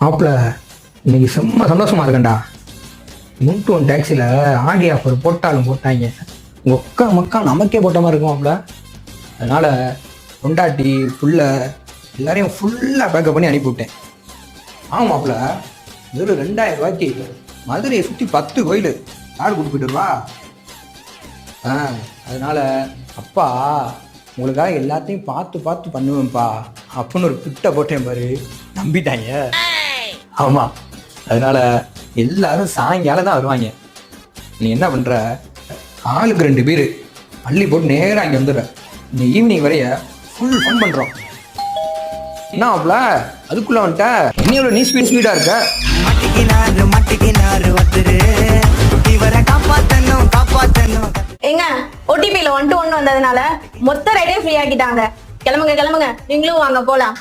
மாப்பிள்ள இன்னைக்கு செம்ம சந்தோஷமா இருக்கேன்டா. முன்ட்டு ஒன் டாக்ஸியில் ஆடி ஆஃபர் போட்டாலும் போட்டாங்க. ஒக்கா மக்கா நமக்கே போட்ட மாதிரி இருக்கும் மாப்பிள்ள. அதனால் பொண்டாட்டி புள்ள எல்லாரையும் ஃபுல்லாக பேக்கப் பண்ணி அனுப்பிவிட்டேன். ஆமாம் மாப்பிள்ள, வெறும் 2000 ரூபாய்க்கு மதுரையை சுற்றி 10 கோயில் யார் கொடுத்துட்டு வருவா? அதனால் அப்பா உங்களுக்காக எல்லாத்தையும் பார்த்து பார்த்து பண்ணுவேன்ப்பா அப்படின்னு ஒரு கிட்ட போட்டேன் பாரு, நம்பிட்டாங்க. ஆமாம், அதனால் எல்லாரும் சாயங்காலம் தான் வருவாங்க. நீ என்ன பண்ணுற, ஆளுக்கு 2 பேர் பள்ளி போட்டு நேராக இங்கே வந்துடுற. இந்த ஈவினிங் வரைய ஃபுல் ஃபன் பண்ணுறோம். என்ன ஆப்ல அதுக்குள்ளே வந்துட்ட? இன்னும் நீ ஸ்பீடாக இருக்க. ஏங்க ஓடிபியில் 1-1 வந்ததுனால மொத்த ரைடையும் ஃப்ரீ ஆக்கிட்டாங்க. கிளம்புங்க கிளம்புங்க, நீங்களும் வாங்க போலாம்.